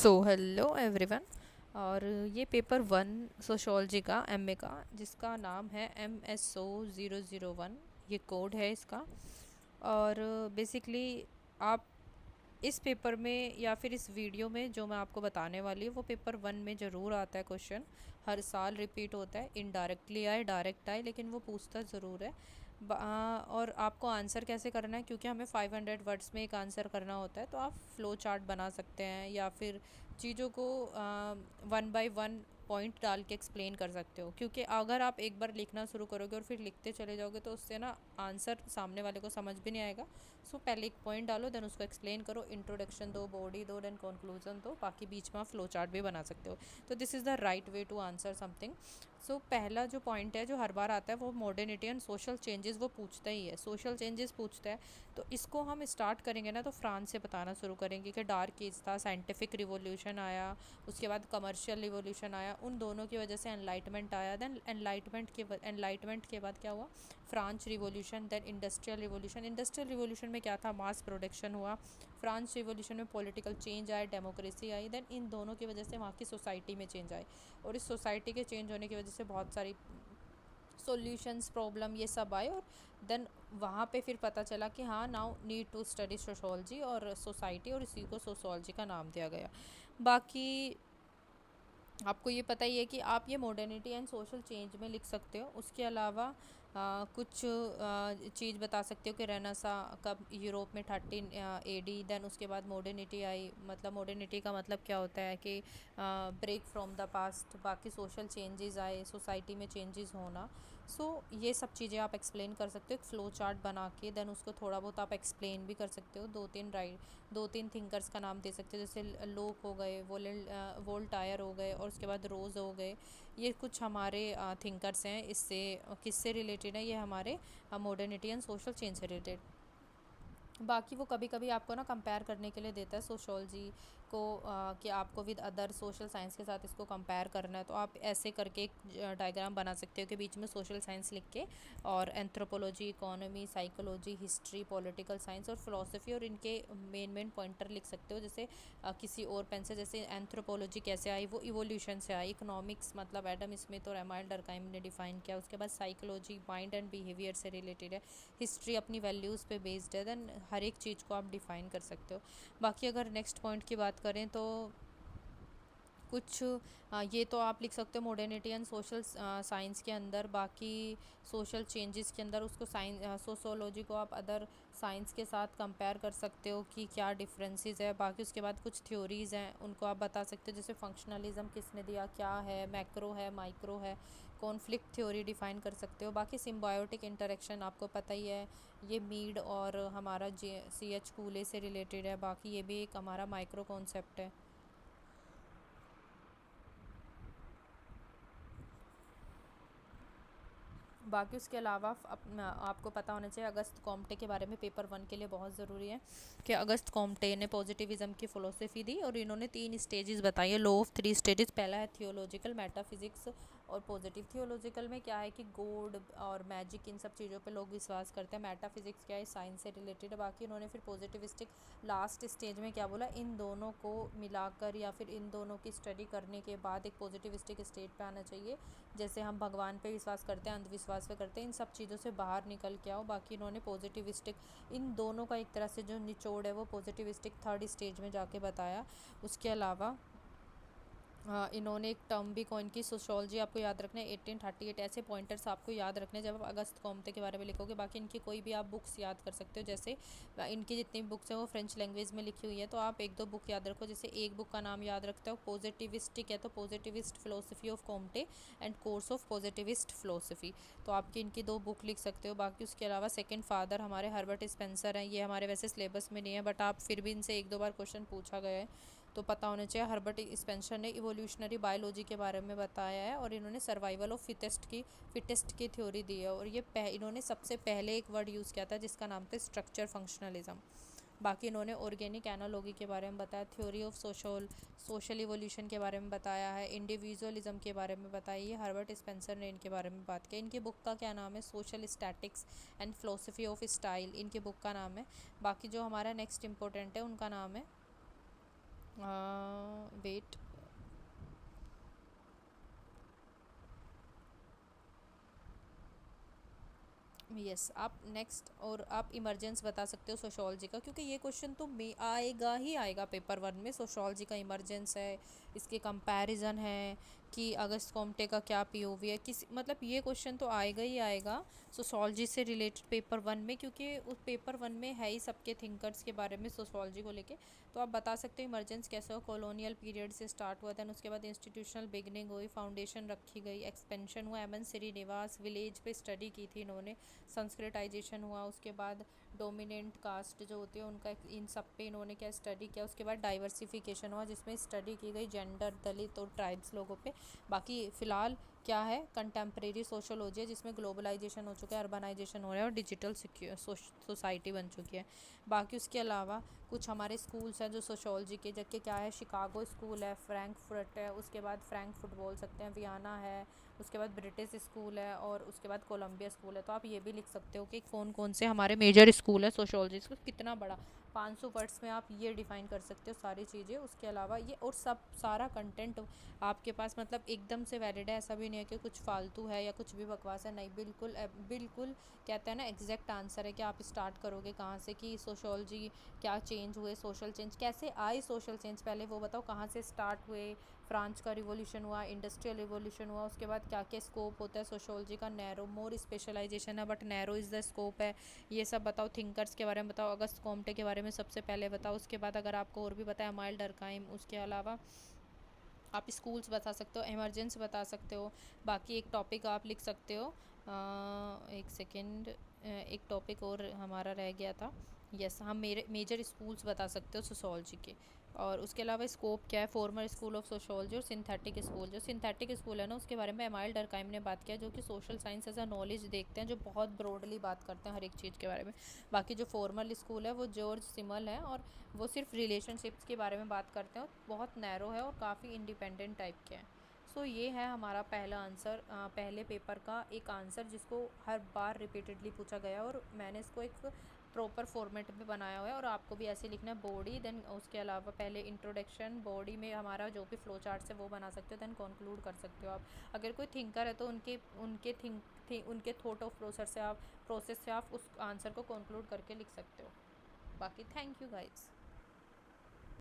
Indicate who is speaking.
Speaker 1: So hello everyone. और ये paper 1 sociology का एमए का, जिसका नाम है MSO 001। ये कोड है इसका। और बेसिकली आप इस पेपर में या फिर इस वीडियो में जो मैं आपको बताने वाली हूँ वो पेपर 1 में ज़रूर आता है क्वेश्चन। हर साल रिपीट होता है, इनडायरेक्टली आए डायरेक्ट आए, लेकिन वो पूछता ज़रूर है। और आपको आंसर कैसे करना है, क्योंकि हमें 500 वर्ड्स में एक आंसर करना होता है, तो आप फ्लो चार्ट बना सकते हैं या फिर चीज़ों को 1 बाय 1 पॉइंट डाल के एक्सप्लेन कर सकते हो। क्योंकि अगर आप एक बार लिखना शुरू करोगे और फिर लिखते चले जाओगे तो उससे ना आंसर सामने वाले को समझ भी नहीं आएगा। सो पहले एक पॉइंट डालो, देन उसको एक्सप्लेन करो, इंट्रोडक्शन दो, बॉडी दो, देन कंक्लूजन दो, बाकी बीच में आप फ्लो चार्ट भी बना सकते हो। तो this is the right way to answer something. So पहला जो पॉइंट है जो हर बार आता है वो मॉडर्निटी एंड सोशल चेंजेस वो पूछता ही है, सोशल चेंजेस पूछता है। तो इसको हम स्टार्ट करेंगे ना, तो फ्रांस से बताना शुरू करेंगे कि डार्क एज था, साइंटिफिक रिवॉल्यूशन आया, उसके बाद कमर्शियल रिवॉल्यूशन आया, उन दोनों की वजह से एनलाइटमेंट आया, देन एनलाइटमेंट के बाद क्या हुआ, French revolution, then industrial revolution. Industrial revolution में क्या था, मास प्रोडक्शन हुआ। फ्रांस रिवॉल्यूशन में पॉलिटिकल चेंज आया, डेमोक्रेसी आई, देन इन दोनों की वजह से वहाँ की सोसाइटी में चेंज आए। और इस सोसाइटी के चेंज होने की वजह से बहुत सारी सॉल्यूशंस प्रॉब्लम ये सब आए। और देन वहाँ पे फिर पता चला कि हाँ, now need to study sociology और सोसाइटी, और इसी को सोशोलॉजी का नाम दिया गया। बाकी आपको ये पता ही है कि आप ये मॉडर्निटी एंड सोशल चेंज में लिख सकते हो। उसके अलावा कुछ चीज़ बता सकते हो कि रेनेसा कब यूरोप में 13 AD, देन उसके बाद मॉडर्निटी आई। मतलब मॉडर्निटी का मतलब क्या होता है कि ब्रेक फ्रॉम द पास्ट। बाकी सोशल चेंजेस आए, सोसाइटी में चेंजेस होना। सो ये सब चीज़ें आप एक्सप्लेन कर सकते हो एक फ़्लो चार्ट बना के। देन उसको थोड़ा बहुत आप एक्सप्लेन भी कर सकते हो। दो तीन थिंकर्स का नाम दे सकते हो, जैसे लोक हो गए, वोल्टायर हो गए, और उसके बाद रोज़ हो गए। ये कुछ हमारे थिंकर्स हैं। इससे किससे रिलेटेड है, ये हमारे मॉडर्निटी एंड सोशल चेंज से रिलेटेड। बाकी वो कभी कभी आपको ना कंपेयर करने के लिए देता है सोशोलॉजी को, कि आपको विद अदर सोशल साइंस के साथ इसको कंपेयर करना है। तो आप ऐसे करके एक डायग्राम बना सकते हो कि बीच में सोशल साइंस लिख के, और anthropology, economy, psychology, history, political science और फिलोसफी, और इनके मेन मेन पॉइंटर लिख सकते हो। जैसे किसी और पेन से, जैसे एंथ्रोपोलॉजी कैसे आई, वो इवोल्यूशन से आई। इकोनॉमिक्स मतलब एडम स्मिथ और एमाइल डरकाइम ने डिफाइन किया। उसके बाद साइकोलॉजी माइंड एंड बिहेवियर से रिलेटेड है। हिस्ट्री अपनी वैल्यूज़ पे बेस्ड है। देन हर एक चीज़ को आप डिफ़ाइन कर सकते हो। बाकी अगर नेक्स्ट पॉइंट की बात करें तो कुछ ये तो आप लिख सकते हो मॉडर्निटी एंड सोशल साइंस के अंदर। बाकी सोशल चेंजेस के अंदर उसको साइंस सोशोलॉजी को आप अदर साइंस के साथ कंपेयर कर सकते हो कि क्या डिफरेंसेस है। बाकी उसके बाद कुछ थ्योरीज़ हैं, उनको आप बता सकते हो, जैसे फंक्शनलिज्म किसने दिया, क्या है, मैक्रो है, माइक्रो है। कॉन्फ्लिक्ट थ्योरी डिफाइन कर सकते हो। बाकी सिम्बायोटिक इंटरेक्शन आपको पता ही है, ये मीड और हमारा CH कूले से रिलेटेड है। बाकी ये भी एक हमारा माइक्रो कॉन्सेप्ट है। बाकी उसके अलावा आपको पता होना चाहिए अगस्त कॉम्टे के बारे में, पेपर 1 के लिए बहुत ज़रूरी है कि अगस्त कॉम्टे ने पॉजिटिविज्म की फ़िलोसफी दी, और इन्होंने 3 स्टेजेस बताई है, लॉ ऑफ 3 स्टेजेस। पहला है थियोलॉजिकल, मेटाफिजिक्स और पॉजिटिव। थियोलॉजिकल में क्या है कि गॉड और मैजिक, इन सब चीज़ों पे लोग विश्वास करते हैं। मेटाफिजिक्स क्या है, साइंस से रिलेटेड है। बाकी इन्होंने फिर पॉजिटिविस्टिक लास्ट स्टेज में क्या बोला, इन दोनों को मिलाकर या फिर इन दोनों की स्टडी करने के बाद एक पॉजिटिविस्टिक स्टेट पे आना चाहिए। जैसे हम भगवान पे विश्वास करते हैं, अंधविश्वास पे करते हैं, इन सब चीज़ों से बाहर निकल के आओ। बाकी इन्होंने पॉजिटिविस्टिक, इन दोनों का एक तरह से जो निचोड़ है वो पॉजिटिविस्टिक थर्ड स्टेज में जाके बताया। उसके अलावा इन्होंने एक टर्म भी कॉइन की, सोशोलॉजी आपको याद रखना है, 1838। ऐसे पॉइंटर्स आपको याद रखने हैं जब आप अगस्त कॉम्ते के बारे में लिखोगे। बाकी इनकी कोई भी आप बुक्स याद कर सकते हो, जैसे इनकी जितनी भी बुक्स हैं वो फ्रेंच लैंग्वेज में लिखी हुई है, तो आप एक दो बुक याद रखो। जैसे एक बुक का नाम याद रखते हो, पॉजिटिविस्टिक है, तो positivist philosophy of Comte and course of positivist philosophy. तो आपकी इनकी 2 बुक लिख सकते हो। बाकी उसके अलावा सेकेंड फादर हमारे हर्बर्ट स्पेंसर हैं। ये हमारे वैसे सिलेबस में नहीं है, बट आप फिर भी इनसे 1-2 बार क्वेश्चन पूछा गया है, तो पता होना चाहिए। हर्बर्ट स्पेंसर ने इवोल्यूशनरी बायोलॉजी के बारे में बताया है, और इन्होंने सर्वाइवल ऑफ फिटेस्ट की थ्योरी दी है। और ये इन्होंने सबसे पहले एक वर्ड यूज़ किया था जिसका नाम था स्ट्रक्चर फंक्शनलिज्म। बाकी इन्होंने ऑर्गेनिक एनालॉजी के बारे में बताया, थ्योरी ऑफ सोशल इवोल्यूशन के बारे में बताया है, इंडिविजुअलिज्म के बारे में बताया। ये हर्बर्ट स्पेंसर ने इनके बारे में बात की। इनकी बुक का क्या नाम है, social statics and philosophy of style, इनकी बुक का नाम है। बाकी जो हमारा नेक्स्ट इंपॉर्टेंट है उनका नाम है यस, आप नेक्स्ट और आप इमरजेंस बता सकते हो सोशोलॉजी का, क्योंकि ये क्वेश्चन तो में आएगा ही आएगा पेपर वन में। सोशोलॉजी का इमरजेंस है, इसके कंपैरिजन है कि अगस्त कॉम्टे का क्या पीओवी है, किस मतलब ये क्वेश्चन तो आएगा ही आएगा सोशोलॉजी से रिलेटेड पेपर वन में, क्योंकि उस पेपर वन में है ही सबके थिंकर्स के बारे में सोशोलॉजी को लेके। तो आप बता सकते हो इमरजेंस कैसे हो, कॉलोनियल पीरियड से स्टार्ट हुआ, दैन उसके बाद इंस्टीट्यूशनल बिगनिंग हुई, फाउंडेशन रखी गई, एक्सपेंशन हुआ, एमएन श्रीनिवास विलेज पे स्टडी की थी इन्होंने, संस्कृताइजेशन हुआ, उसके बाद डोमिनेंट कास्ट जो होती है उनका इन सब पे इन्होंने क्या स्टडी किया, उसके बाद डाइवर्सिफिकेशन हुआ जिसमें स्टडी की गई जेंडर, दलित और ट्राइब्स लोगों पे। बाकी फ़िलहाल क्या है, कंटेम्प्रेरी सोशोलॉजी है जिसमें ग्लोबलाइजेशन हो चुका है, अर्बनाइजेशन हो रहा है और डिजिटल सोसाइटी बन चुकी है। बाकी उसके अलावा कुछ हमारे स्कूल्स हैं जो सोशोलॉजी के, जबकि क्या है, शिकागो स्कूल है, फ्रैंकफर्ट है, उसके बाद फ्रैंकफर्ट बोल सकते हैं, वियना है, उसके बाद ब्रिटिश स्कूल है और उसके बाद कोलंबिया स्कूल है। तो आप ये भी लिख सकते हो कि कौन कौन से हमारे मेजर स्कूल है सोशोलॉजी स्कूल, कितना बड़ा, 500 वर्ड्स में आप ये डिफ़ाइन कर सकते हो सारी चीज़ें। उसके अलावा ये और सब सारा कंटेंट आपके पास मतलब एकदम से वैलिड है, ऐसा भी नहीं है कि कुछ फालतू है या कुछ भी बकवास है, नहीं, बिल्कुल बिल्कुल कहते हैं ना एग्जैक्ट आंसर है कि आप स्टार्ट करोगे कहाँ से, कि सोशोलॉजी क्या चेंज हुए, सोशल चेंज कैसे आए, सोशल चेंज पहले वो बताओ कहाँ से स्टार्ट हुए, फ्रांस का रिवॉल्यूशन हुआ, इंडस्ट्रियल रिवॉल्यूशन हुआ, उसके बाद क्या क्या स्कोप होता है सोशोलॉजी का, नैरो मोर स्पेशलाइजेशन है but narrow is the scope है, ये सब बताओ, थिंकर्स के बारे में बताओ, अगस्त कॉम्टे के बारे में सबसे पहले बताओ, उसके बाद अगर आपको और भी बताया माइल डरकाइम, उसके अलावा आप स्कूल्स बता सकते हो, इमरजेंस बता सकते हो। बाकी एक टॉपिक आप लिख सकते हो, एक सेकेंड, एक टॉपिक और हमारा रह गया था, यस, हम मेरे मेजर स्कूल्स बता सकते हो सोशोलॉजी के। और उसके अलावा स्कोप क्या है, फॉर्मर स्कूल ऑफ सोशोलॉजी और सिंथेटिक स्कूल, जो सिंथेटिक स्कूल है ना उसके बारे में एमाइल डरकाइम ने बात किया, जो कि social science as a knowledge देखते हैं, जो बहुत ब्रॉडली बात करते हैं हर एक चीज़ के बारे में। बाकी जो फॉर्मल स्कूल है वो जॉर्ज सिमल है और वो सिर्फ रिलेशनशिप्स के बारे में बात करते हैं और बहुत नैरो है और काफ़ी इंडिपेंडेंट टाइप के हैं। सो ये है हमारा पहला आंसर, पहले पेपर का एक आंसर जिसको हर बार रिपीटेडली पूछा गया और मैंने इसको एक प्रॉपर फॉर्मेट में बनाया हुआ है और आपको भी ऐसे लिखना है, बॉडी, देन उसके अलावा पहले इंट्रोडक्शन, बॉडी में हमारा जो भी फ्लो चार्ट है वो बना सकते हो, देन कंक्लूड कर सकते हो आप। अगर कोई थिंकर है तो उनके उनके उनके थॉट ऑफ प्रोसेस से आप उस आंसर को कंक्लूड करके लिख सकते हो। बाकी थैंक यू गाइस।